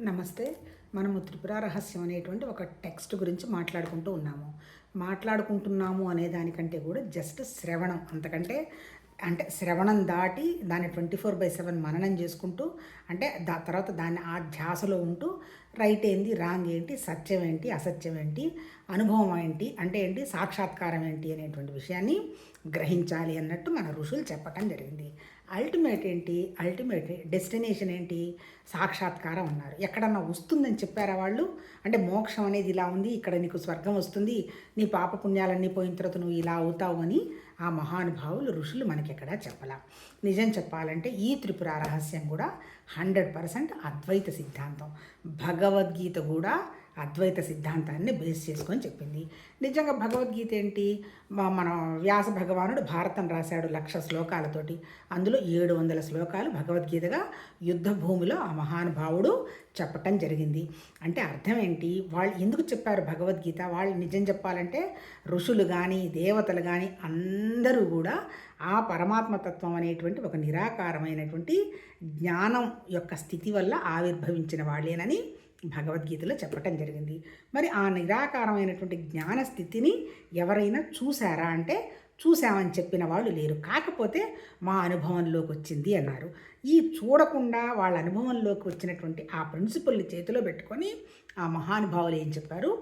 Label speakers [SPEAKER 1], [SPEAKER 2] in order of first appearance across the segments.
[SPEAKER 1] నమస్తే. మనము త్రిపుర రహస్యం అనేటువంటి ఒక టెక్స్ట్ గురించి మాట్లాడుకుంటున్నాము అనే దానికంటే కూడా జస్ట్ శ్రవణం. అంతకంటే అంటే శ్రవణం దాటి దాన్ని 24/7 మననం చేసుకుంటూ, అంటే తర్వాత దాన్ని ఆ ధ్యాసలో ఉంటూ రైట్ ఏంటి, రాంగ్ ఏంటి, సత్యం ఏంటి, అసత్యం ఏంటి, అనుభవం ఏంటి, అంటే ఏంటి, సాక్షాత్కారం ఏంటి అనేటువంటి విషయాన్ని గ్రహించాలి అన్నట్టు మన ఋషులు చెప్పటం జరిగింది. అల్టిమేట్ డెస్టినేషన్ ఏంటి, సాక్షాత్కారం అన్నారు. ఎక్కడన్నా వస్తుందని చెప్పారా వాళ్ళు? అంటే మోక్షం అనేది ఇలా ఉంది, ఇక్కడ నీకు స్వర్గం వస్తుంది, నీ పాపపుణ్యాలన్నీ పోయిన తర్వాత నువ్వు ఇలా అవుతావు అని ఆ మహానుభావులు ఋషులు మనకెక్కడా చెప్పలా. నిజం చెప్పాలంటే ఈ త్రిపుర రహస్యం కూడా 100% అద్వైత సిద్ధాంతం. భగవద్గీత కూడా అద్వైత సిద్ధాంతాన్ని బేస్ చేసుకొని చెప్పింది. నిజంగా భగవద్గీత ఏంటి, మన వ్యాస భగవానుడు భారతం రాశాడు 1,00,000 శ్లోకాలతోటి. అందులో 700 శ్లోకాలు భగవద్గీతగా యుద్ధ భూమిలో ఆ మహానుభావుడు చెప్పటం జరిగింది. అంటే అర్థం ఏంటి, వాళ్ళు ఎందుకు చెప్పారు భగవద్గీత? వాళ్ళు నిజం చెప్పాలంటే ఋషులు కానీ దేవతలు కానీ అందరూ కూడా ఆ పరమాత్మతత్వం అనేటువంటి ఒక నిరాకారమైనటువంటి జ్ఞానం యొక్క స్థితి వల్ల ఆవిర్భవించిన వాళ్ళేనని భగవద్గీతలో చెప్పటం జరిగింది. మరి ఆ నిరాకారమైనటువంటి జ్ఞాన స్థితిని ఎవరైనా చూసారా అంటే చూసామని చెప్పిన వాళ్ళు లేరు. కాకపోతే మా అనుభవంలోకి వచ్చింది అన్నారు. ఈ చూడకుండా వాళ్ళ అనుభవంలోకి వచ్చినటువంటి ఆ ప్రిన్సిపల్ని చేతిలో పెట్టుకొని ఆ మహానుభావులు ఏం చెప్పారు,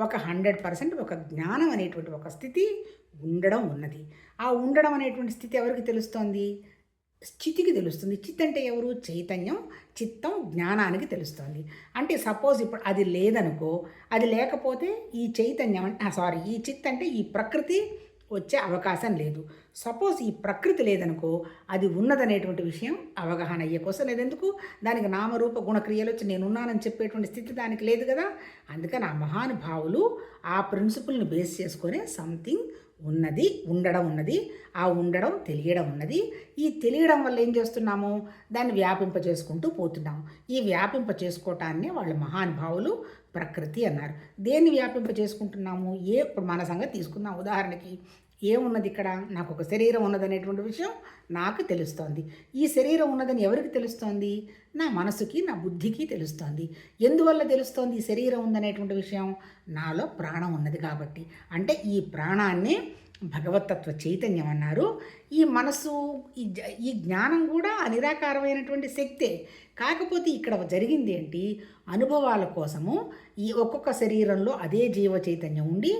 [SPEAKER 1] ఒక 100% ఒక జ్ఞానం అనేటువంటి ఒక స్థితి ఉండడం ఉన్నది. ఆ ఉండడం అనేటువంటి స్థితి ఎవరికి తెలుస్తోంది? చితికి తెలుస్తుంది. చిత్ అంటే ఎవరు? చైతన్యం. చిత్తం జ్ఞానానికి తెలుస్తుంది. అంటే సపోజ్ ఇప్పుడు అది లేదనుకో, అది లేకపోతే ఈ చైతన్యం ఈ చిత్ అంటే ఈ ప్రకృతి వచ్చే అవకాశం లేదు. సపోజ్ ఈ ప్రకృతి లేదనుకో, అది ఉన్నదనేటువంటి విషయం అవగాహన అయ్యే కోసం లేదెందుకు, దానికి నామరూప గుణక్రియలు వచ్చి నేనున్నానని చెప్పేటువంటి స్థితి దానికి లేదు కదా. అందుకని ఆ మహానుభావులు ఆ ప్రిన్సిపుల్ని బేస్ చేసుకొని సంథింగ్ ఉన్నది, ఉండడం ఉన్నది, ఆ ఉండడం తెలియడం ఉన్నది. ఈ తెలియడం వల్ల ఏం చేస్తున్నాము, దాన్ని వ్యాపింప చేసుకుంటూ పోతున్నాము. ఈ వ్యాపింప చేసుకోవటాన్ని వాళ్ళు మహానుభావులు ప్రకృతి అన్నారు. దేన్ని వ్యాపింప చేసుకుంటున్నాము? ఇప్పుడు మన సంగతి తీసుకుందాం. ఉదాహరణకి ఏమున్నది ఇక్కడ, నాకు ఒక శరీరం ఉన్నదనేటువంటి విషయం నాకు తెలుస్తోంది. ఈ శరీరం ఉన్నదని ఎవరికి తెలుస్తోంది? నా మనసుకి, నా బుద్ధికి తెలుస్తోంది. ఎందువల్ల తెలుస్తోంది ఈ శరీరం ఉందనేటువంటి విషయం? నాలో ప్రాణం ఉన్నది కాబట్టి. అంటే ఈ ప్రాణాన్నే భగవతత్వ చైతన్యం అన్నారు. ఈ మనసు, ఈ జ్ఞానం కూడా నిరాకారమైనటువంటి శక్తే. కాకపోతే ఇక్కడ జరిగింది ఏంటి, అనుభవాల కోసము ఈ ఒక్కొక్క శరీరంలో అదే జీవ చైతన్యం ఉండి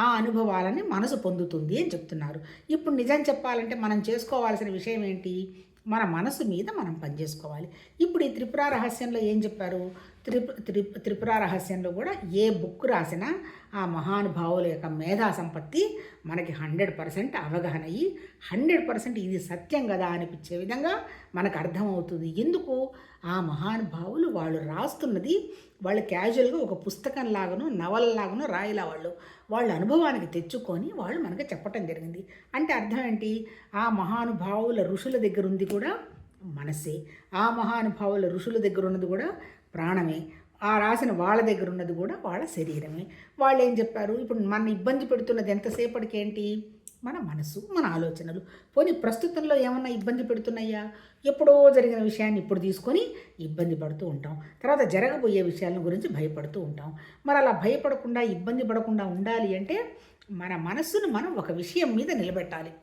[SPEAKER 1] ఆ అనుభవాలని మనసు పొందుతుంది అని చెప్తున్నారు. ఇప్పుడు నిజం చెప్పాలంటే మనం చేసుకోవాల్సిన విషయం ఏంటి, మన మనసు మీద మనం పనిచేసుకోవాలి. ఇప్పుడు ఈ త్రిపుర రహస్యంలో ఏం చెప్పారు? త్రిపుర రహస్యంలో కూడా ఏ బుక్ రాసినా ఆ మహానుభావుల యొక్క మేధా సంపత్తి మనకి 100% అవగాహన అయ్యి 100% ఇది సత్యం కదా అనిపించే విధంగా మనకు అర్థమవుతుంది. ఎందుకు? ఆ మహానుభావులు వాళ్ళు రాస్తున్నది వాళ్ళు క్యాజువల్గా ఒక పుస్తకం లాగానో నవల లాగానో రాయలా, వాళ్ళ అనుభవానికి తెచ్చుకొని వాళ్ళు మనకి చెప్పటం జరిగింది. అంటే అర్థం ఏంటి, ఆ మహానుభావుల ఋషుల దగ్గర ఉంది కూడా మనసే, ఆ మహానుభావుల ఋషుల దగ్గర ఉన్నది కూడా ప్రాణమే, ఆ రాసిన వాళ్ళ దగ్గర ఉన్నది కూడా వాళ్ళ శరీరమే. వాళ్ళు ఏం చెప్పారు, ఇప్పుడు మన ఇబ్బంది పెడుతున్నది ఎంతసేపటికి ఏంటి, మన మనసు, మన ఆలోచనలు. పోనీ ప్రస్తుతంలో ఏమన్నా ఇబ్బంది పెడుతున్నాయా? ఎప్పుడో జరిగిన విషయాన్ని ఇప్పుడు తీసుకొని ఇబ్బంది పడుతూ ఉంటాం. తర్వాత జరగబోయే విషయాల గురించి భయపడుతూ ఉంటాం. మరి అలా భయపడకుండా, ఇబ్బంది పడకుండా ఉండాలి అంటే మన మనస్సును మనం ఒక విషయం మీద నిలబెట్టాలి.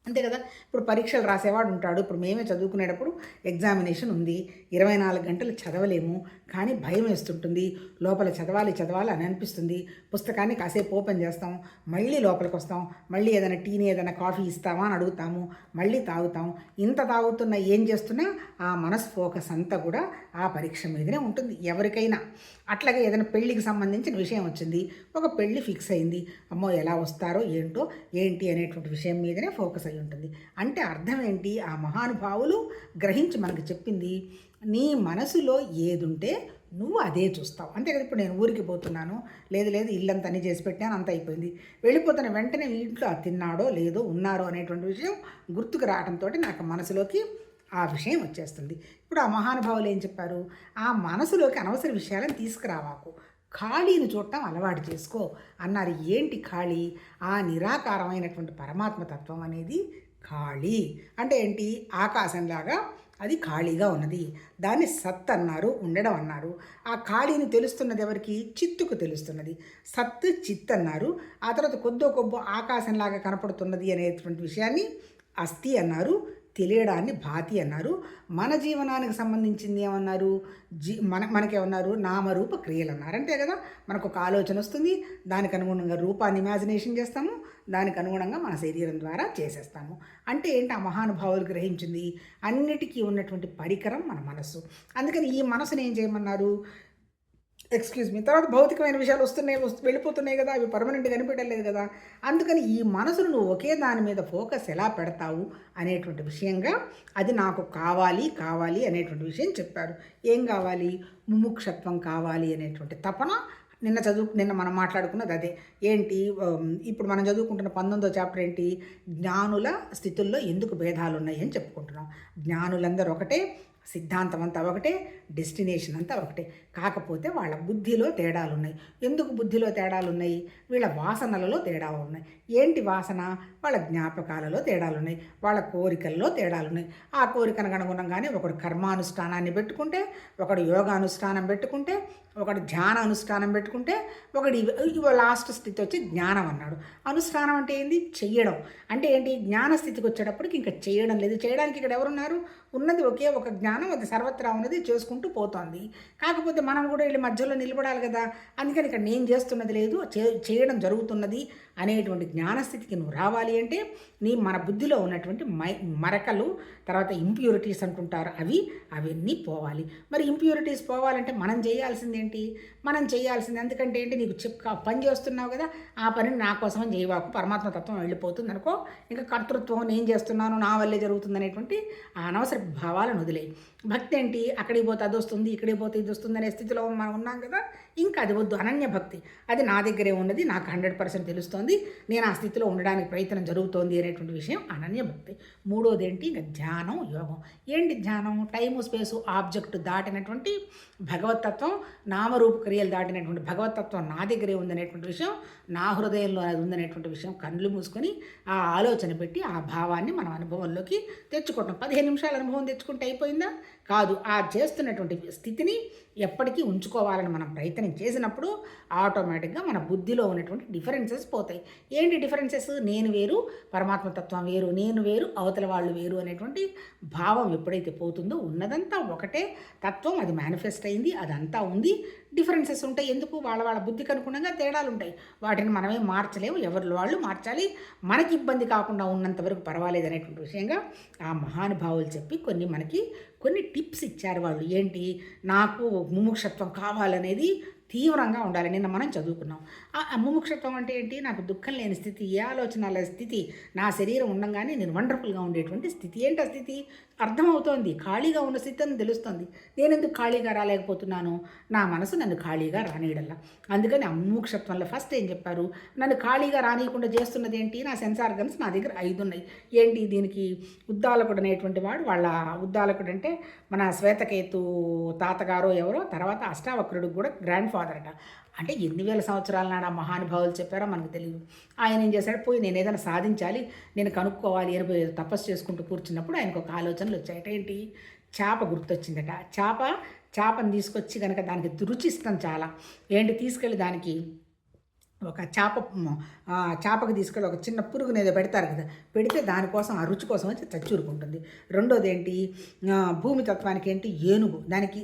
[SPEAKER 1] అంతే కదా. ఇప్పుడు పరీక్షలు రాసేవాడు ఉంటాడు. ఇప్పుడు మేమే చదువుకునేటప్పుడు ఎగ్జామినేషన్ ఉంది, 24 గంటలు చదవలేము, కానీ భయం వేస్తుంటుంది. లోపల చదవాలి అని అనిపిస్తుంది. పుస్తకాన్ని కాసేపు ఓపెన్ చేస్తాం, మళ్ళీ లోపలికి వస్తాం, మళ్ళీ ఏదైనా టీని ఏదైనా కాఫీ ఇస్తామా అని అడుగుతాము, మళ్ళీ తాగుతాం. ఇంత తాగుతున్నా ఏం చేస్తున్నా ఆ మనసు ఫోకస్ అంతా కూడా ఆ పరీక్ష మీదనే ఉంటుంది ఎవరికైనా. అట్లాగే ఏదైనా పెళ్ళికి సంబంధించిన విషయం వచ్చింది, ఒక పెళ్ళి ఫిక్స్ అయింది, అమ్మో ఎలా వస్తారో ఏంటి అనేటువంటి విషయం మీదనే ఫోకస్ అయి ఉంటుంది. అంటే అర్థం ఏంటి, ఆ మహానుభావులు గ్రహించి మనకు చెప్పింది, నీ మనసులో ఏదుంటే నువ్వు అదే చూస్తావు. అంతే కదా. ఇప్పుడు నేను ఊరికి పోతున్నాను, లేదు ఇల్లంతా అన్నీ చేసి పెట్టాను, అంత అయిపోయింది, వెళ్ళిపోతున్న వెంటనే ఇంట్లో తిన్నాడో లేదో ఉన్నారో అనేటువంటి విషయం గుర్తుకు రావడంతో నాకు మనసులోకి ఆ విషయం వచ్చేస్తుంది. ఇప్పుడు ఆ మహానుభావులు ఏం చెప్పారు, ఆ మనసులోకి అనవసర విషయాలను తీసుకురావాకు, ఖాళీని చూడటం అలవాటు చేసుకో అన్నారు. ఏంటి ఖాళీ? ఆ నిరాకారమైనటువంటి పరమాత్మతత్వం అనేది ఖాళీ. అంటే ఏంటి, ఆకాశంలాగా అది ఖాళీగా ఉన్నది. దాన్ని సత్ అన్నారు, ఉండడం అన్నారు. ఆ ఖాళీని తెలుస్తున్నది ఎవరికి? చిత్తుకు తెలుస్తున్నది. సత్ చిత్ అన్నారు. ఆ తర్వాత కొద్దో గొప్ప ఆకాశంలాగా కనపడుతున్నది అనేటువంటి విషయాన్ని అస్థి అన్నారు. తెలియడాన్ని భాతి అన్నారు. మన జీవనానికి సంబంధించింది ఏమన్నారు? మనకేమన్నారు? నామరూప క్రియలు అన్నారు. అంతే కదా. మనకు ఒక ఆలోచన వస్తుంది, దానికి అనుగుణంగా రూపాన్ని ఇమాజినేషన్ చేస్తాము, దానికి అనుగుణంగా మన శరీరం ద్వారా చేసేస్తాము. అంటే ఏంటి? ఆ మహానుభావులు గ్రహించింది అన్నిటికీ ఉన్నటువంటి పరికరం మన మనస్సు. అందుకని ఈ మనసుని ఏం చేయమన్నారు? Excuse me. తర్వాత భౌతికమైన విషయాలు వస్తున్నాయి, వెళ్ళిపోతున్నాయి కదా, అవి పర్మనెంట్గా కనిపెట్టలేదు కదా. అందుకని ఈ మనసును నువ్వు ఒకే దాని మీద ఫోకస్ ఎలా పెడతావు అనేటువంటి విషయంగా అది నాకు కావాలి కావాలి అనేటువంటి విషయం చెప్పారు. ఏం కావాలి? ముముక్షత్వం కావాలి అనేటువంటి తపన. నిన్న మనం మాట్లాడుకున్నది అదే. ఏంటి? ఇప్పుడు మనం చదువుకుంటున్న 19వ చాప్టర్ ఏంటి? జ్ఞానుల స్థితుల్లో ఎందుకు భేదాలు ఉన్నాయి అని చెప్పుకుంటున్నాం. జ్ఞానులందరూ ఒకటే, సిద్ధాంతం అంతా ఒకటే, డెస్టినేషన్ అంతా ఒకటే. కాకపోతే వాళ్ళ బుద్ధిలో తేడాలు ఉన్నాయి. ఎందుకు బుద్ధిలో తేడాలు ఉన్నాయి? వీళ్ళ వాసనలలో తేడాలు ఉన్నాయి. ఏంటి వాసన? వాళ్ళ జ్ఞాపకాలలో తేడాలు ఉన్నాయి, వాళ్ళ కోరికల్లో తేడాలు ఉన్నాయి. ఆ కోరికను అనుగుణంగానే ఒకడు కర్మానుష్ఠానాన్ని పెట్టుకుంటే, ఒకడు యోగానుష్ఠానం పెట్టుకుంటే, ఒకడు ధ్యాన అనుష్ఠానం పెట్టుకుంటే, ఒకటి లాస్ట్ స్థితి వచ్చి జ్ఞానం అన్నాడు. అనుష్ఠానం అంటే ఏంది? చెయ్యడం. అంటే ఏంటి? జ్ఞాన స్థితికి వచ్చేటప్పటికి ఇంకా చేయడం లేదు. చేయడానికి ఇక్కడ ఎవరున్నారు? ఉన్నది ఒకే ఒక జ్ఞానం, అది సర్వత్రా ఉన్నది, చేసుకుంటూ పోతోంది. కాకపోతే మనం కూడా వీళ్ళ మధ్యలో నిలబడాలి కదా. అందుకని ఇక్కడ నేను చేస్తున్నది లేదు, చేయడం జరుగుతున్నది అనేటువంటి జ్ఞానస్థితికి నువ్వు రావాలి అంటే మన బుద్ధిలో ఉన్నటువంటి మరకలు, తర్వాత ఇంప్యూరిటీస్ అంటుంటారు, అవన్నీ పోవాలి. మరి ఇంప్యూరిటీస్ పోవాలంటే మనం చేయాల్సింది ఏంటి? మనం చేయాల్సింది ఎందుకంటే ఏంటి? నీకు పని చేస్తున్నావు కదా, ఆ పనిని నా కోసమని చేయవాకు, పరమాత్మ తత్వం వెళ్ళిపోతుంది అనుకో. ఇంకా కర్తృత్వం నేను చేస్తున్నాను, నా వల్లే జరుగుతుంది అనేటువంటి ఆ అనవసర భావాలను వదిలేయి. భక్తి ఏంటి? అక్కడికి పోతే అది వస్తుంది, ఇక్కడికి పోతే ఇది వస్తుంది అనే స్థితిలో మనం ఉన్నాం కదా. ఇంకా అది వద్దు. అనన్య భక్తి, అది నా దగ్గరే ఉన్నది, నాకు 100% తెలుస్తోంది, నేను ఆ స్థితిలో ఉండడానికి ప్రయత్నం జరుగుతోంది అనేటువంటి విషయం అనన్య భక్తి. మూడోది ఏంటి? ఇంకా ధ్యానం, యోగం. ఏంటి ధ్యానం? టైము స్పేసు ఆబ్జెక్టు దాటినటువంటి భగవతత్వం, నామరూప క్రియలు దాటినటువంటి భగవతత్వం నా దగ్గరే ఉందనేటువంటి విషయం, నా హృదయంలో అది ఉందనేటువంటి విషయం కళ్ళు మూసుకొని ఆ ఆలోచన పెట్టి ఆ భావాన్ని మనం అనుభవంలోకి తెచ్చుకోవటం. 15 నిమిషాల అనుభవం తెచ్చుకుంటే అయిపోయిందా? కాదు. ఆ చేస్తున్నటువంటి స్థితిని ఎప్పటికీ ఉంచుకోవాలని మనం ప్రయత్నం చేసినప్పుడు ఆటోమేటిక్గా మన బుద్ధిలో ఉన్నటువంటి డిఫరెన్సెస్ పోతాయి. ఏంటి డిఫరెన్సెస్? నేను వేరు, పరమాత్మతత్వం వేరు, నేను వేరు, అవతల వాళ్ళు వేరు అనేటువంటి భావం ఎప్పుడైతే పోతుందో ఉన్నదంతా ఒకటే తత్వం, అది మేనిఫెస్ట్ అయింది, అదంతా ఉంది. డిఫరెన్సెస్ ఉంటాయి. ఎందుకు? వాళ్ళ బుద్ధికి అనుగుణంగా తేడాలు ఉంటాయి. వాటిని మనమే మార్చలేము, ఎవరి వాళ్ళు మార్చాలి. మనకి ఇబ్బంది కాకుండా ఉన్నంత వరకు పర్వాలేదు అనేటువంటి విషయంగా ఆ మహానుభావులు చెప్పి కొన్ని టిప్స్ ఇచ్చారు వాళ్ళు. ఏంటి? నాకు ముముక్షత్వం కావాలనేది తీవ్రంగా ఉండాలి. నిన్న మనం చదువుకున్నాం. ఆ ముముక్షత్వం అంటే ఏంటి? నాకు దుఃఖం లేని స్థితి, ఏ ఆలోచన లేని స్థితి, నా శరీరం ఉండగానే నేను వండర్ఫుల్గా ఉండేటువంటి స్థితి. ఏంటి ఆ స్థితి? అర్థమవుతోంది. ఖాళీగా ఉన్న స్థితి అని తెలుస్తుంది. నేను ఎందుకు ఖాళీగా రాలేకపోతున్నాను? నా మనసు నన్ను ఖాళీగా రానియడల్లా. అందుకని ఆ ముముక్షత్వంలో ఫస్ట్ ఏం చెప్పారు? నన్ను ఖాళీగా రానియకుండా చేస్తున్నది ఏంటి? నా సెన్స్ ఆర్గన్స్ నా దగ్గర 5 ఉన్నాయి. ఏంటి? దీనికి ఉద్దాలకుడు అనేటువంటి వాడు, వాళ్ళ ఉద్దాలకుడు అంటే మన శ్వేతకేతు తాతగారో ఎవరో, తర్వాత అష్టావక్రుడికి కూడా గ్రాండ్ ఫాదర్ అట. అంటే ఎన్ని వేల సంవత్సరాల నాడు ఆ మహానుభావులు చెప్పారో మనకు తెలియదు. ఆయన ఏం చేశాడు? పోయి నేను ఏదైనా సాధించాలి, నేను కనుక్కోవాలి అని తపస్సు చేసుకుంటూ కూర్చున్నప్పుడు ఆయనకు ఒక ఆలోచనలు వచ్చాయట. ఏంటి? చేప గుర్తొచ్చిందట. చేపను తీసుకొచ్చి కనుక దానికి రుచి ఇష్టం చాలా. ఏంటి? తీసుకెళ్ళి దానికి ఒక చేపకు తీసుకెళ్ళి ఒక చిన్న పురుగుని ఏదో పెడతారు కదా, పెడితే దానికోసం ఆ రుచి కోసం వచ్చి చచ్చూరుకుంటుంది. రెండోది ఏంటి? భూమి తత్వానికి ఏంటి? ఏనుగు. దానికి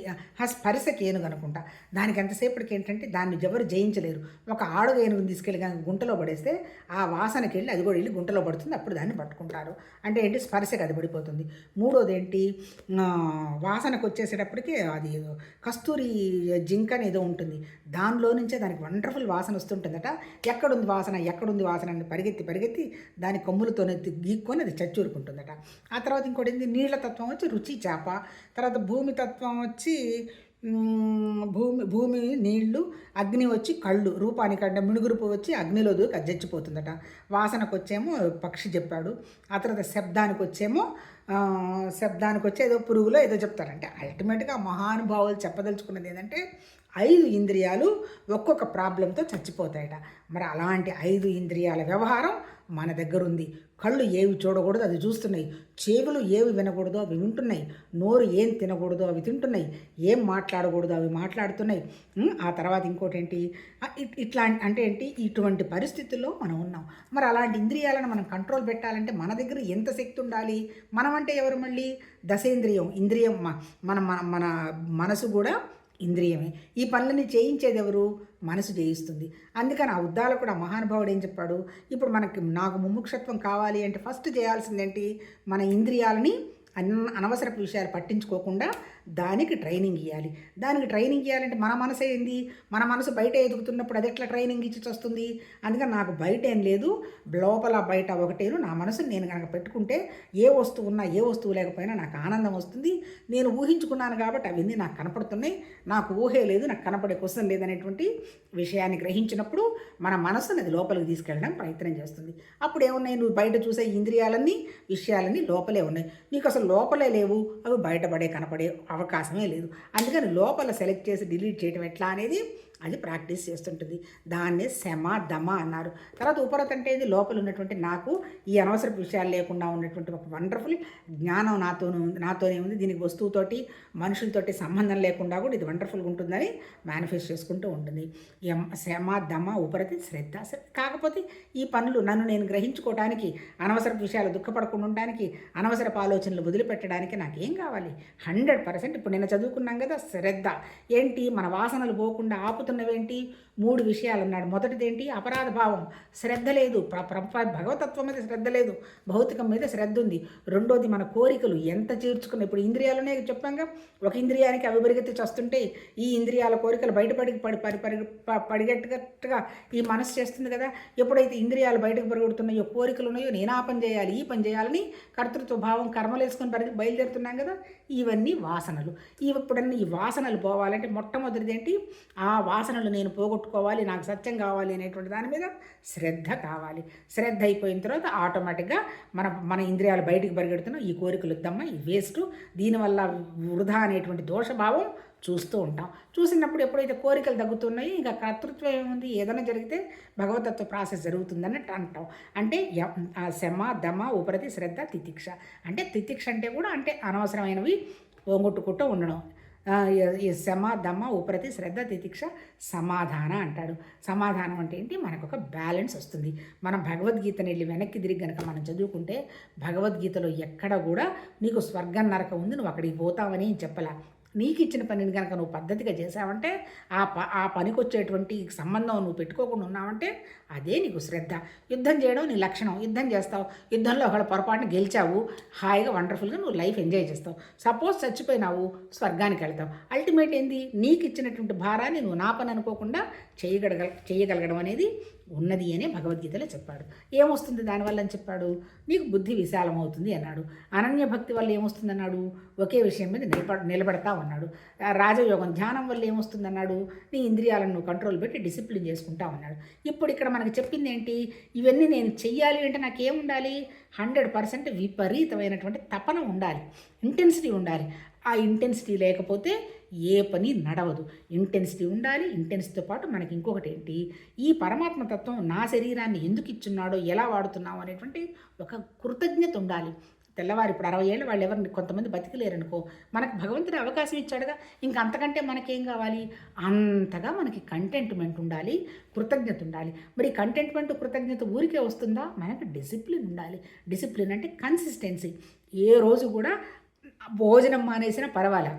[SPEAKER 1] స్పరిశకి ఏనుగు అనుకుంటా. దానికి ఎంతసేపటికి ఏంటంటే దాన్ని ఎవరు జయించలేరు. ఒక ఆడుగ ఏనుగుని తీసుకెళ్ళి కనుక గుంటలో పడేస్తే ఆ వాసనకి వెళ్ళి అది కూడా వెళ్ళి గుంటలో పడుతుంది, అప్పుడు దాన్ని పట్టుకుంటారు. అంటే ఏంటి? స్పరిశకి అది పడిపోతుంది. మూడోది ఏంటి? వాసనకు వచ్చేసేటప్పటికి అది కస్తూరి జింక ఏదో ఉంటుంది, దానిలో నుంచే దానికి వండర్ఫుల్ వాసన వస్తుంటుందట. ఎక్కడుంది వాసన అని పరిగెత్తి దాని కొమ్ములతోనే గీక్కొని అది చచ్చూరుకుంటుందట. ఆ తర్వాత ఇంకోటి ఏంది? నీళ్ల తత్వం వచ్చి రుచి చేప. తర్వాత భూమి తత్వం వచ్చి భూమి నీళ్లు, అగ్ని వచ్చి కళ్ళు, రూపానికంటే మిణుగురుపు వచ్చి అగ్నిలో దూకి అది చచ్చిపోతుందట. వాసనకు వచ్చేమో పక్షి చెప్పాడు. ఆ తర్వాత శబ్దానికి వచ్చి ఏదో పురుగులో ఏదో చెప్తారంటే అల్టిమేట్గా మహానుభావులు చెప్పదలుచుకున్నది ఏంటంటే 5 ఇంద్రియాలు ఒక్కొక్క ప్రాబ్లంతో చచ్చిపోతాయట. మరి అలాంటి 5 ఇంద్రియాల వ్యవహారం మన దగ్గర ఉంది. కళ్ళు ఏవి చూడకూడదు అది చూస్తున్నాయి, చెవులు ఏవి వినకూడదో అవి వింటున్నాయి, నోరు ఏం తినకూడదో అవి తింటున్నాయి, ఏం మాట్లాడకూడదో అవి మాట్లాడుతున్నాయి. ఆ తర్వాత ఇంకోటి ఏంటి, ఇట్లా అంటే ఏంటి, ఇటువంటి పరిస్థితుల్లో మనం ఉన్నాం. మరి అలాంటి ఇంద్రియాలను మనం కంట్రోల్ పెట్టాలంటే మన దగ్గర ఎంత శక్తి ఉండాలి? మనం అంటే ఎవరు? మళ్ళీ దశేంద్రియం, ఇంద్రియం, మన మన మనసు కూడా ఇంద్రియమే. ఈ పనులని చేయించేది ఎవరు? మనసు చేయిస్తుంది. అందుకని ఆ ఉద్దాలకుడు, ఆ మహానుభావుడు ఏం చెప్పాడు, ఇప్పుడు నాకు ముముక్షత్వం కావాలి అంటే ఫస్ట్ చేయాల్సిందేంటి, మన ఇంద్రియాలని అనవసరపు విషయాలు పట్టించుకోకుండా దానికి ట్రైనింగ్ ఇవ్వాలి. దానికి ట్రైనింగ్ ఇవ్వాలంటే మన మనసు ఏంది, మన మనసు బయట ఎదుగుతున్నప్పుడు అది ఎట్లా ట్రైనింగ్ ఇచ్చి వస్తుంది? అందుకని నాకు బయట ఏం లేదు, లోపల బయట ఒకటేను. నా మనసుని నేను కనుక పెట్టుకుంటే ఏ వస్తువు ఉన్నా ఏ వస్తువు లేకపోయినా నాకు ఆనందం వస్తుంది. నేను ఊహించుకున్నాను కాబట్టి అవన్నీ నాకు కనపడుతున్నాయి, నాకు ఊహే లేదు, నాకు కనపడే క్వశ్చన్ లేదనేటువంటి విషయాన్ని గ్రహించినప్పుడు మన మనసుని అది లోపలికి తీసుకెళ్ళడం ప్రయత్నం చేస్తుంది. అప్పుడు ఏమున్నాయి, నువ్వు బయట చూసే ఇంద్రియాలన్నీ విషయాలన్నీ లోపలే ఉన్నాయి, నీకు అసలు లోపలే లేవు, అవి బయటపడే కనపడే అవకాశమే లేదు. అందుకని లోపల సెలెక్ట్ చేసి డిలీట్ చేయడం ఎట్లా అనేది అది ప్రాక్టీస్ చేస్తుంటుంది. దాన్నే శమ దమ అన్నారు. తర్వాత ఉపరత అంటే ఇది లోపల ఉన్నటువంటి నాకు ఈ అనవసర విషయాలు లేకుండా ఉన్నటువంటి ఒక వండర్ఫుల్ జ్ఞానం నాతోనే ఉంది. దీనికి వస్తువుతోటి మనుషులతోటి సంబంధం లేకుండా కూడా ఇది వండర్ఫుల్గా ఉంటుందని మేనిఫెస్ట్ చేసుకుంటూ ఉంటుంది. శమ దమ ఉపరతి శ్రద్ధ. కాకపోతే ఈ పనులు నన్ను నేను గ్రహించుకోవడానికి, అనవసర విషయాలు దుఃఖపడకుండా ఉండడానికి, అనవసరపు ఆలోచనలు వదిలిపెట్టడానికి నాకేం కావాలి? 100%. ఇప్పుడు నేను చదువుకున్నాం కదా, శ్రద్ధ ఏంటి, మన వాసనలు పోకుండా ఆపుతున్నవేంటి? 3 విషయాలు అన్నాడు. మొదటిదేంటి, అపరాధ భావం, శ్రద్ధ లేదు, భగవతత్వం మీద శ్రద్ధ లేదు, భౌతికం మీద శ్రద్ధ ఉంది. రెండోది మన కోరికలు ఎంత చేర్చుకున్న, ఇప్పుడు ఇంద్రియాలనే చెప్పాక ఒక ఇంద్రియానికి అవి పరిగెత్తి చస్తుంటే ఈ ఇంద్రియాల కోరికలు పడిగట్టుగా ఈ మనసు చేస్తుంది కదా. ఎప్పుడైతే ఇంద్రియాలు బయటకు పరిగెడుతున్నాయో, కోరికలు ఉన్నాయో, నేను ఆ పని చేయాలి ఈ పని చేయాలని కర్తృత్వ భావం కర్మలు వేసుకొని బయలుదేరుతున్నాం కదా, ఇవన్నీ వాసనలు. ఇప్పుడన్నీ ఈ వాసనలు పోవాలంటే మొట్టమొదటిది ఏంటి, ఆ వాసనలు నేను పోగొట్టుకోవాలి, నాకు సత్యం కావాలి అనేటువంటి దాని మీద శ్రద్ధ కావాలి. శ్రద్ధ అయిపోయిన తర్వాత ఆటోమేటిక్గా మన ఇంద్రియాలు బయటికి పరిగెడుతున్నాం, ఈ కోరికలు వద్దమ్మా, ఈ వేస్ట్, దీనివల్ల వృధా అనేటువంటి దోషభావం చూస్తూ ఉంటాం. చూసినప్పుడు ఎప్పుడైతే కోరికలు తగ్గుతున్నాయో ఇంకా కర్తృత్వం ఏముంది, ఏదైనా జరిగితే భగవతత్వ ప్రాసెస్ జరుగుతుందన్నట్టు అంటాం. అంటే శమ దమ ఉపరతి శ్రద్ధ తితిక్ష. అంటే తితిక్ష అంటే కూడా అంటే అనవసరమైనవి పోగొట్టుకుంటూ ఉండడం. ఈ శమ దమ ఉపరతి శ్రద్ధ తితిక్ష సమాధాన అంటాడు. సమాధానం అంటే ఏంటి, మనకు ఒక బ్యాలెన్స్ వస్తుంది. మనం భగవద్గీతని వెళ్ళి వెనక్కి తిరిగి కనుక మనం చదువుకుంటే భగవద్గీతలో ఎక్కడ కూడా నీకు స్వర్గం నరకం ఉంది, నువ్వు అక్కడికి పోతావని చెప్పలా. నీకు ఇచ్చిన పనిని కనుక నువ్వు పద్ధతిగా చేసావంటే, ఆ పనికి వచ్చేటువంటి సంబంధం నువ్వు పెట్టుకోకుండా ఉన్నావంటే అదే నీకు శ్రద్ధ. యుద్ధం చేయడం నీ లక్షణం, యుద్ధం చేస్తావు, యుద్ధంలో ఒకళ్ళ పొరపాటున గెలిచావు, హాయిగా వండర్ఫుల్గా నువ్వు లైఫ్ ఎంజాయ్ చేస్తావు. సపోజ్ చచ్చిపోయినావు, స్వర్గానికి వెళ్తావు. అల్టిమేట్ ఏంది, నీకు ఇచ్చినటువంటి భారాన్ని నువ్వు నా పని అనుకోకుండా చేయగలగడం అనేది ఉన్నది అని భగవద్గీతలో చెప్పాడు. ఏమొస్తుంది దానివల్ల అని చెప్పాడు, నీకు బుద్ధి విశాలం అవుతుంది అన్నాడు. అనన్య భక్తి వల్ల ఏమొస్తుంది అన్నాడు, ఒకే విషయం మీద నిలబడతా అన్నాడు. రాజయోగం ధ్యానం వల్ల ఏమొస్తుంది అన్నాడు, నీ ఇంద్రియాలను నువ్వు కంట్రోల్ పెట్టి డిసిప్లిన్ చేసుకుంటా అన్నాడు. ఇప్పుడు ఇక్కడ మనకు చెప్పింది ఏంటి, ఇవన్నీ నేను చెయ్యాలి అంటే నాకేముండాలి, 100% విపరీతమైనటువంటి తపన ఉండాలి, ఇంటెన్సిటీ ఉండాలి. ఆ ఇంటెన్సిటీ లేకపోతే ఏ పని నడవదు. ఇంటెన్సిటీ ఉండాలి. ఇంటెన్సిటీతో పాటు మనకి ఇంకొకటి ఏంటి, ఈ పరమాత్మ తత్వం నా శరీరాన్ని ఎందుకు ఇచ్చున్నాడో, ఎలా వాడుతున్నావు అనేటువంటి ఒక కృతజ్ఞత ఉండాలి. తెల్లవారు ఇప్పుడు 60 ఏళ్ళు వాళ్ళు ఎవరిని కొంతమంది బతికలేరనుకో, మనకు భగవంతుడు అవకాశం ఇచ్చాడుగా, ఇంకా అంతకంటే మనకేం కావాలి, అంతగా మనకి కంటెంట్మెంట్ ఉండాలి, కృతజ్ఞత ఉండాలి. మరి కంటెంట్మెంట్ కృతజ్ఞత ఊరికే వస్తుందా, మనకు డిసిప్లిన్ ఉండాలి. డిసిప్లిన్ అంటే కన్సిస్టెన్సీ. ఏ రోజు కూడా భోజనం మానేసినా పర్వాలే,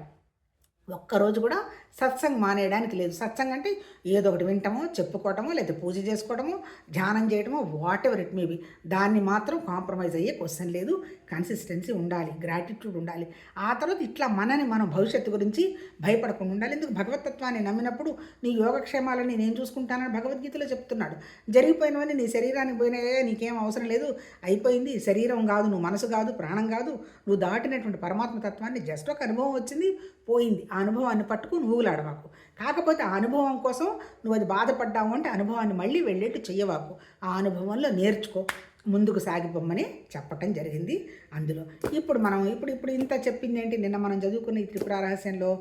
[SPEAKER 1] ఒక్కరోజు కూడా సత్సంగ్ మానేయడానికి లేదు. సత్సంగ్ అంటే ఏదో ఒకటి వింటమో, చెప్పుకోవటమో, లేదా పూజ చేసుకోవడమో, ధ్యానం చేయడమో, వాట్ ఎవర్ ఇట్ మేబీ, దాన్ని మాత్రం కాంప్రమైజ్ అయ్యే క్వశ్చన్ లేదు. కన్సిస్టెన్సీ ఉండాలి, గ్రాటిట్యూడ్ ఉండాలి. ఆ తర్వాత ఇట్లా మనం భవిష్యత్తు గురించి భయపడకుండా ఉండాలి. ఎందుకు, భగవతత్వాన్ని నమ్మినప్పుడు నీ యోగక్షేమాలని నేను చూసుకుంటానని భగవద్గీతలో చెప్తున్నాడు. జరిగిపోయినవన్నీ నీ శరీరానికి పోయినాయే, నీకేం అవసరం లేదు, అయిపోయింది. శరీరం కాదు, నువ్వు మనసు కాదు, ప్రాణం కాదు, నువ్వు దాటినటువంటి పరమాత్మ తత్వాన్ని జస్ట్ ఒక అనుభవం వచ్చింది, పోయింది. ఆ అనుభవాన్ని పట్టుకుని ఊగులాడవాకు. కాకపోతే ఆ అనుభవం కోసం నువ్వు అది బాధపడ్డావు అంటే అనుభవాన్ని మళ్ళీ వెళ్ళేట్టు చెయ్యవాకు. ఆ అనుభవంలో నేర్చుకో. ముందుకు సాగిపోమ్మని చెప్పటం జరిగింది అందులో. ఇప్పుడు మనం ఇప్పుడు ఇంత చెప్పింది ఏంటి, నిన్న మనం చదువుకున్న ఈ త్రిపుర రహస్యంలో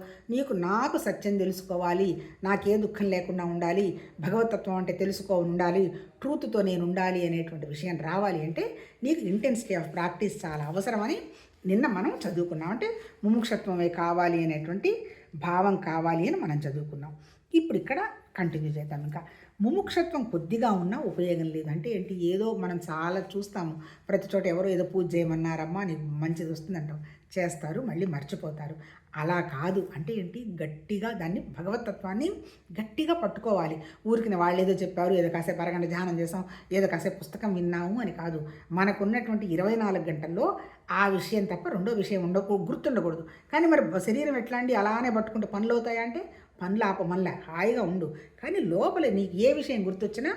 [SPEAKER 1] నాకు సత్యం తెలుసుకోవాలి, నాకే దుఃఖం లేకుండా ఉండాలి, భగవతత్వం అంటే ఉండాలి, ట్రూత్తో నేను ఉండాలి అనేటువంటి విషయం రావాలి అంటే నీకు ఇంటెన్సిటీ ఆఫ్ ప్రాక్టీస్ చాలా అవసరమని నిన్న మనం చదువుకున్నాం. అంటే ముముక్షత్వమే కావాలి అనేటువంటి భావం కావాలి అని మనం చదువుకున్నాం. ఇప్పుడు ఇక్కడ కంటిన్యూ చేద్దాం. ఇంకా ముముక్షత్వం కొద్దిగా ఉన్నా ఉపయోగం లేదు. అంటే ఏంటి, ఏదో మనం చాలా చూస్తాము, ప్రతి చోట ఎవరో ఏదో పూజ చేయమన్నారమ్మా నీకు మంచిది వస్తుందంటాం, చేస్తారు, మళ్ళీ మర్చిపోతారు. అలా కాదు. అంటే ఏంటి, గట్టిగా దాన్ని భగవతత్వాన్ని గట్టిగా పట్టుకోవాలి. ఊరికి వాళ్ళు ఏదో చెప్పారు, ఏదో కాసేపు అరగంట ధ్యానం చేసాం, ఏదో కాసేపు పుస్తకం విన్నాము అని కాదు. మనకున్నటువంటి 24 గంటల్లో ఆ విషయం తప్ప రెండో విషయం గుర్తుండకూడదు. కానీ మరి శరీరం ఎట్లా అండి, అలానే పట్టుకుంటే పనులు అవుతాయా అంటే పనులు ఆపమల్లా హాయిగా ఉండు. కానీ లోపల నీకు ఏ విషయం గుర్తొచ్చినా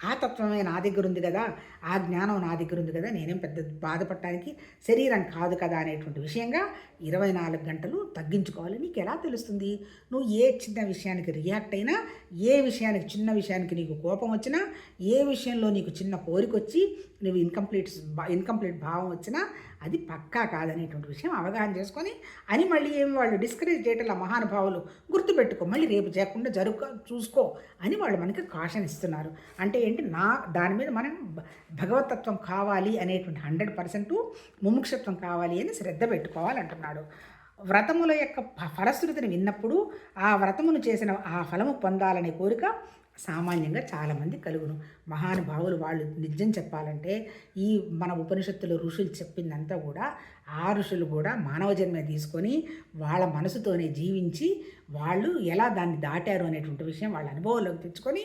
[SPEAKER 1] ఆ తత్వమే నా దగ్గర ఉంది కదా, ఆ జ్ఞానం నా దగ్గర ఉంది కదా, నేనేం పెద్ద బాధపడటానికి శరీరం కాదు కదా అనేటువంటి విషయంగా 24 గంటలు తగ్గించుకోవాలి. నీకు ఎలా తెలుస్తుంది? నువ్వు ఏ చిన్న విషయానికి రియాక్ట్ అయినా, ఏ విషయానికి చిన్న విషయానికి నీకు కోపం వచ్చినా, ఏ విషయంలో నీకు చిన్న కోరికొచ్చి నువ్వు ఇన్కంప్లీట్ భావం వచ్చినా అది పక్కా కాదనేటువంటి విషయం అవగాహన చేసుకొని అని మళ్ళీ ఏమి వాళ్ళు డిస్కరేజ్ చేయటంలో మహానుభావులు గుర్తుపెట్టుకో, మళ్ళీ రేపు చేయకుండా చూసుకో అని వాళ్ళు మనకి కాషన్ ఇస్తున్నారు. అంటే ఏంటి, దాని మీద మనం భగవతత్వం కావాలి అనేటువంటి 100% ముముక్షత్వం కావాలి అని శ్రద్ధ పెట్టుకోవాలంటున్నాడు. వ్రతముల యొక్క ఫలశ్రుతిని విన్నప్పుడు ఆ వ్రతమును చేసిన ఆ ఫలము పొందాలనే కోరిక సామాన్యంగా చాలామంది కలుగును. మహానుభావులు వాళ్ళు నిజం చెప్పాలంటే ఈ మన ఉపనిషత్తులు ఋషులు చెప్పిందంతా కూడా ఆ ఋషులు కూడా మానవ జన్మ తీసుకొని వాళ్ళ మనసుతోనే జీవించి వాళ్ళు ఎలా దాన్ని దాటారు అనేటువంటి విషయం వాళ్ళ అనుభవంలోకి తెచ్చుకొని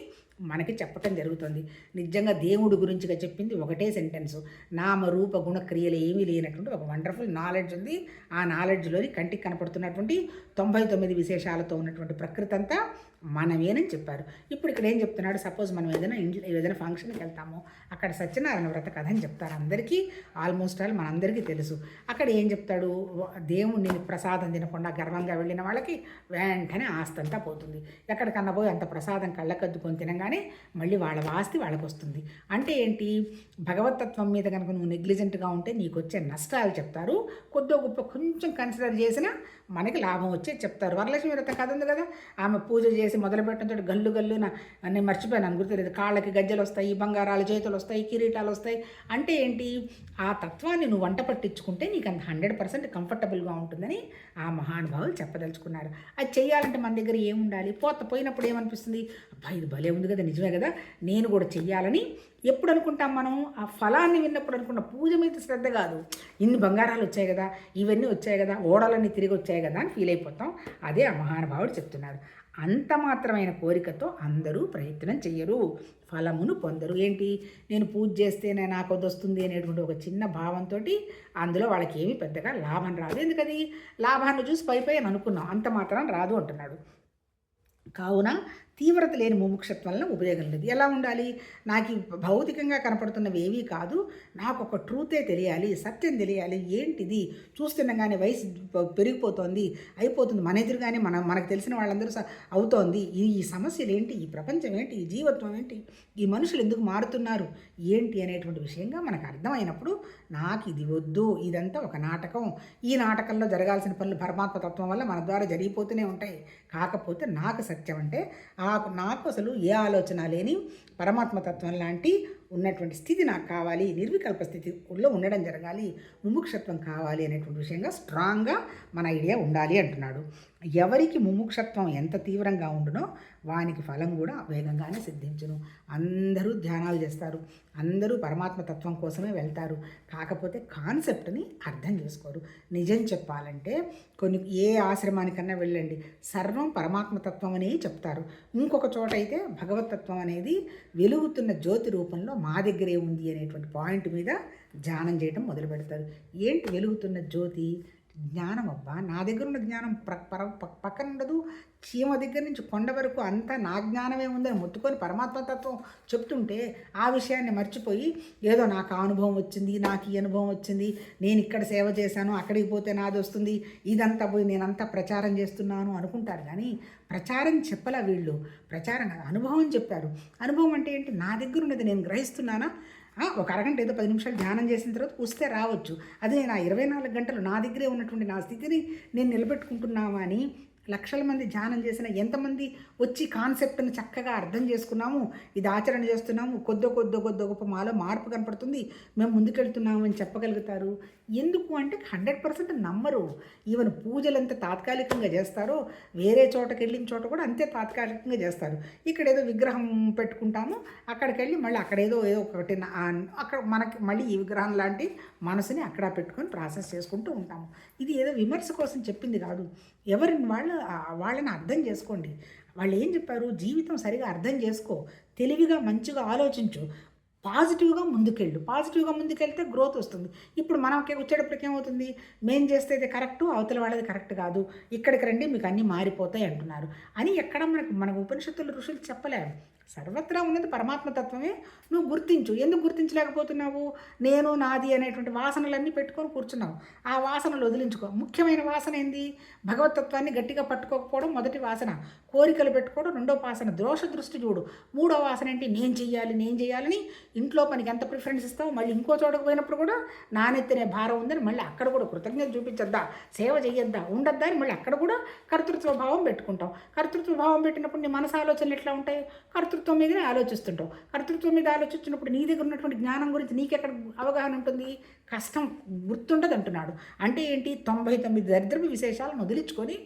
[SPEAKER 1] మనకి చెప్పటం జరుగుతుంది. నిజంగా దేవుడి గురించిగా చెప్పింది ఒకటే సెంటెన్సు, నామరూప గుణక్రియలు ఏమీ లేనటువంటి ఒక వండర్ఫుల్ నాలెడ్జ్ ఉంది. ఆ నాలెడ్జ్లోని కంటికి కనపడుతున్నటువంటి 99 విశేషాలతో ఉన్నటువంటి ప్రకృతి అంతా మనమేనని చెప్పారు. ఇప్పుడు ఇక్కడ ఏం చెప్తున్నాడు, సపోజ్ మనం ఏదైనా ఫంక్షన్కి వెళ్తాము, అక్కడ సత్యనారాయణ వ్రత కథ అని చెప్తారు. అందరికీ ఆల్మోస్ట్ ఆల్ మనందరికీ తెలుసు. అక్కడ ఏం చెప్తాడు, దేవుణ్ణి ప్రసాదం తినకుండా గర్వంగా వెళ్ళిన వాళ్ళకి వెంటనే ఆస్తి అంతా పోతుంది. ఎక్కడికన్నా పోయి అంత ప్రసాదం కళ్ళకద్దుకొని తినగానే మళ్ళీ వాళ్ళ ఆస్తి వాళ్ళకి వస్తుంది. అంటే ఏంటి, భగవతత్వం మీద కనుక నువ్వు నెగ్లిజెంట్గా ఉంటే నీకు వచ్చే నష్టాలు చెప్తారు, కొద్దిగా గొప్ప కొంచెం కన్సిడర్ చేసినా మనకి లాభం వచ్చేది చెప్తారు. వరలక్ష్మి వ్రతం కథ ఉంది కదా, ఆమె పూజ చేసి మొదలుపెట్టడంతో గల్లు నేను మర్చిపోయాను, గుర్తులేదు, కాళ్ళకి గజ్జలు వస్తాయి, బంగారాలు చేతులు వస్తాయి, కిరీటాలు వస్తాయి. అంటే ఏంటి, ఆ తత్వాన్ని నువ్వు వంట పట్టించుకుంటే నీకు అంత 100% కంఫర్టబుల్గా ఉంటుందని ఆ మహానుభావులు చెప్పదలుచుకున్నారు. అది చేయాలంటే మన దగ్గర ఏముండాలి, పోయినప్పుడు ఏమనిపిస్తుంది, అబ్బా ఇది భలే ఉంది కదా, నిజమే కదా, నేను కూడా చెయ్యాలని ఎప్పుడు అనుకుంటాం మనం, ఆ ఫలాన్ని విన్నప్పుడు అనుకున్న పూజ మీద శ్రద్ధ కాదు, ఇన్ని బంగారాలు వచ్చాయి కదా, ఇవన్నీ వచ్చాయి కదా, ఓడలన్నీ తిరిగి వచ్చాయి కదా అని ఫీల్ అయిపోతాం. అదే ఆ మహానుభావుడు చెప్తున్నారు. అంత మాత్రమైన కోరికతో అందరూ ప్రయత్నం చెయ్యరు, ఫలమును పొందరు. ఏంటి, నేను పూజ చేస్తేనే నాకు అది వస్తుంది అనేటువంటి ఒక చిన్న భావంతో అందులో వాళ్ళకి ఏమీ పెద్దగా లాభం రాదు. ఎందుకది లాభాన్ని చూసి పై అని అనుకున్నాం, అంత మాత్రం రాదు అంటున్నాడు. కావున తీవ్రత లేని ముముక్షత్వం వలన ఉపయోగం లేదు. ఎలా ఉండాలి, నాకు భౌతికంగా కనపడుతున్నవి ఏవీ కాదు, నాకు ఒక ట్రూతే తెలియాలి, సత్యం తెలియాలి. ఏంటిది, చూస్తుండగానే వయసు పెరిగిపోతోంది, అయిపోతుంది, మన ఎదురుగానే మనకు తెలిసిన వాళ్ళందరూ అవుతోంది. ఈ సమస్యలు ఏంటి, ఈ ప్రపంచం ఏంటి, ఈ జీవత్వం ఏంటి, ఈ మనుషులు ఎందుకు మారుతున్నారు ఏంటి అనేటువంటి విషయంగా మనకు అర్థమైనప్పుడు నాకు ఇది వద్దు, ఇదంతా ఒక నాటకం, ఈ నాటకంలో జరగాల్సిన పనులు పరమాత్మ తత్వం వల్ల మన ద్వారా జరిగిపోతూనే ఉంటాయి. కాకపోతే నాకు సత్యం అంటే నాకు అసలు ఏ ఆలోచన లేని పరమాత్మతత్వం లాంటి ఉన్నటువంటి స్థితి నాకు కావాలి, నిర్వికల్ప స్థితిలో ఉండడం జరగాలి, ముముక్షత్వం కావాలి అనేటువంటి విషయంగా స్ట్రాంగ్గా మన ఐడియా ఉండాలి అంటున్నాడు. ఎవరికి ముముక్షత్వం ఎంత తీవ్రంగా ఉండునో వానికి ఫలం కూడా వేగంగానే సిద్ధించును. అందరూ ధ్యానాలు చేస్తారు, అందరూ పరమాత్మతత్వం కోసమే వెళ్తారు, కాకపోతే కాన్సెప్ట్ని అర్థం చేసుకోరు. నిజం చెప్పాలంటే ఏ ఆశ్రమానికన్నా వెళ్ళండి, సర్వం పరమాత్మతత్వం అనే చెప్తారు. ఇంకొక చోట అయితే భగవతత్వం అనేది వెలుగుతున్న జ్యోతి రూపంలో మా దగ్గరే ఉంది అనేటువంటి పాయింట్ మీద ధ్యానం చేయడం మొదలు పెడతారు. ఏంటి వెలుగుతున్న జ్యోతి, జ్ఞానం. అబ్బా, నా దగ్గర ఉన్న జ్ఞానం పక్కన ఉండదు, చీమ దగ్గర నుంచి కొండ వరకు అంతా నా జ్ఞానమే ఉందని మొత్తుకొని పరమాత్మతత్వం చెప్తుంటే ఆ విషయాన్ని మర్చిపోయి ఏదో నాకు ఆ అనుభవం వచ్చింది, నాకు ఈ అనుభవం వచ్చింది, నేను ఇక్కడ సేవ చేశాను, అక్కడికి పోతే నాది వస్తుంది, ఇదంతా పోయి నేనంతా ప్రచారం చేస్తున్నాను అనుకుంటారు. కానీ ప్రచారం చెప్పలా వీళ్ళు, ప్రచారం అనుభవం చెప్పారు. అనుభవం అంటే ఏంటి, నా దగ్గర ఉన్నది నేను గ్రహిస్తున్నానా, ఒక అరగంట ఏదో 10 నిమిషాలు ధ్యానం చేసిన తర్వాత వస్తే రావచ్చు. అది నేను ఆ 24 గంటలు నా దగ్గరే ఉన్నటువంటి నా స్థితిని నేను నిలబెట్టుకుంటున్నామా అని లక్షల మంది ధ్యానం చేసిన ఎంతమంది వచ్చి కాన్సెప్ట్ని చక్కగా అర్థం చేసుకున్నాము, ఇది ఆచరణ చేస్తున్నాము, కొద్ది గొప్ప మాలో మార్పు కనపడుతుంది, మేము ముందుకెళ్తున్నాము అని చెప్పగలుగుతారు. ఎందుకు అంటే 100% నమ్మరు. ఈవెన్ పూజలు ఎంత తాత్కాలికంగా చేస్తారో వేరే చోటకి వెళ్ళిన చోట కూడా అంతే తాత్కాలికంగా చేస్తారు. ఇక్కడ ఏదో విగ్రహం పెట్టుకుంటాము, అక్కడికి వెళ్ళి మళ్ళీ అక్కడ ఏదో ఒకటి అక్కడ మనకి మళ్ళీ ఈ విగ్రహం లాంటి మనసుని అక్కడ పెట్టుకొని ప్రాసెస్ చేసుకుంటూ ఉంటాము. ఇది ఏదో విమర్శ కోసం చెప్పింది కాదు. ఎవరిని వాళ్ళని అర్థం చేసుకోండి. వాళ్ళు ఏం చెప్పారు, జీవితం సరిగా అర్థం చేసుకో, తెలివిగా మంచిగా ఆలోచించు, పాజిటివ్గా ముందుకెళ్తే గ్రోత్ వస్తుంది. ఇప్పుడు మనకి వచ్చేటప్పటికి ఏమవుతుంది, మేం చేస్తే ఇది కరెక్టు, అవతల వాళ్ళది కరెక్ట్ కాదు, ఇక్కడికి రండి మీకు అన్నీ మారిపోతాయి అంటున్నారు అని ఎక్కడ మన ఉపనిషత్తులు ఋషులు చెప్పలేరు. సర్వత్రా ఉన్నది పరమాత్మ తత్వమే. నువ్వు గుర్తించు. ఎందుకు గుర్తించలేకపోతున్నావు? నేను నాది అనేటువంటి వాసనలన్నీ పెట్టుకొని కూర్చున్నావు. ఆ వాసనలు వదిలించుకో. ముఖ్యమైన వాసన ఏంది? భగవతత్వాన్ని గట్టిగా పట్టుకోకపోవడం మొదటి వాసన. కోరికలు పెట్టుకోవడం రెండో వాసన. దోష దృష్టి చూడు. మూడో వాసన ఏంటి? నేను చెయ్యాలని ఇంట్లో పనికి ఎంత ప్రిఫరెన్స్ ఇస్తావు, మళ్ళీ ఇంకో చోటకు పోయినప్పుడు కూడా నానెత్తనే భారం ఉందని మళ్ళీ అక్కడ కూడా కృతజ్ఞత చూపించద్దా, సేవ చెయ్యొద్దా, ఉండద్దా అని మళ్ళీ అక్కడ కూడా కర్తృత్వ భావం పెట్టుకుంటావు. కర్తృత్వ భావం పెట్టినప్పుడు నీ మనసు ఆలోచనలు ఎట్లా ఉంటాయి? కర్తృత్వం మీదనే ఆలోచిస్తుంటావు. కర్తృత్వం మీద ఆలోచించినప్పుడు నీ దగ్గర ఉన్నటువంటి జ్ఞానం గురించి నీకెక్కడ అవగాహన ఉంటుంది? కష్టం గుర్తుండదు అంటున్నాడు. అంటే ఏంటి? 99 దరిద్రపు విశేషాలను వదిలించుకొని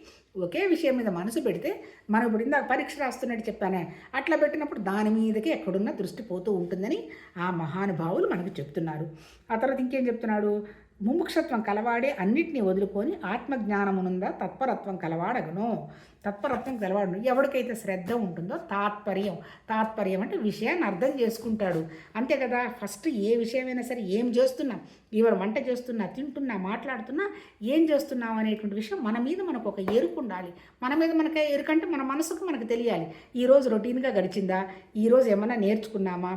[SPEAKER 1] ఒకే విషయం మీద మనసు పెడితే, మనం ఇప్పుడు ఇందాక పరీక్ష రాస్తున్నట్టు చెప్పానే, అట్లా పెట్టినప్పుడు దాని మీదకి ఎక్కడున్న దృష్టి పోతూ ఉంటుందని ఆ మహానుభావులు మనకు చెప్తున్నారు. ఆ తర్వాత ఇంకేం చెప్తున్నాడు? ముముక్షత్వం కలవాడే అన్నిటినీ వదులుకొని ఆత్మజ్ఞానమునుందా తత్పరత్వం కలవాడగను. ఎవరికైతే శ్రద్ధ ఉంటుందో తాత్పర్యం అంటే విషయాన్ని అర్థం చేసుకుంటాడు. అంతే కదా. ఫస్ట్ ఏ విషయమైనా సరే, ఏం చేస్తున్నా, ఈవెన్ వంట చేస్తున్నా, తింటున్నా, మాట్లాడుతున్నా, ఏం చేస్తున్నాం అనేటువంటి విషయం మన మీద మనకు ఒక ఎరుకు ఉండాలి. మన మీద మనకి ఎరుకంటే మన మనసుకు మనకు తెలియాలి. ఈరోజు రొటీన్గా గడిచిందా, ఈరోజు ఏమన్నా నేర్చుకున్నామా,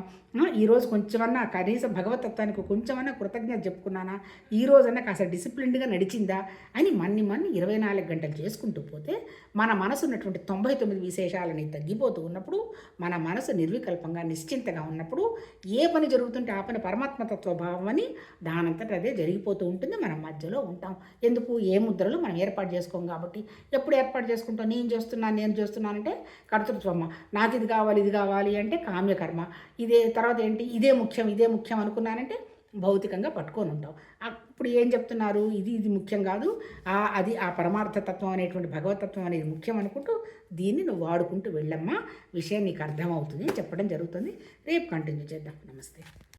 [SPEAKER 1] ఈరోజు కొంచెమన్నా కనీసం భగవతత్వానికి కొంచెమన్నా కృతజ్ఞత చెప్పుకున్నానా, ఈరోజన్నా కాస్త డిసిప్లిన్డ్గా నడిచిందా అని మన్ని 24 గంటలు చేసుకుంటూ పోతే మన మనసు ఉన్నటువంటి 99 విశేషాలని తగ్గిపోతూ ఉన్నప్పుడు, మన మనసు నిర్వికల్పంగా నిశ్చింతగా ఉన్నప్పుడు ఏ పని జరుగుతుంటే ఆ పని పరమాత్మతత్వ భావం అని దానంతట అదే జరిగిపోతూ ఉంటుంది. మనం మధ్యలో ఉంటాం. ఎందుకు? ఏ ముద్రలు మనం ఏర్పాటు చేసుకోం కాబట్టి. ఎప్పుడు ఏర్పాటు చేసుకుంటాం? నేను చేస్తున్నానంటే కర్తృత్వమ్మ. నాకు ఇది కావాలి అంటే కామ్యకర్మ. తర్వాత ఏంటి? ఇదే ముఖ్యం అనుకున్నానంటే భౌతికంగా పట్టుకొని ఉంటాం. అప్పుడు ఏం చెప్తున్నారు? ఇది ముఖ్యం కాదు, అది ఆ పరమార్థతత్వం అనేటువంటి భగవతత్వం అనేది ముఖ్యం అనుకుంటూ దీన్ని నువ్వు వాడుకుంటూ వెళ్ళమ్మా, విషయం నీకు అర్థమవుతుంది చెప్పడం జరుగుతుంది. రేపు కంటిన్యూ చేద్దాం. నమస్తే.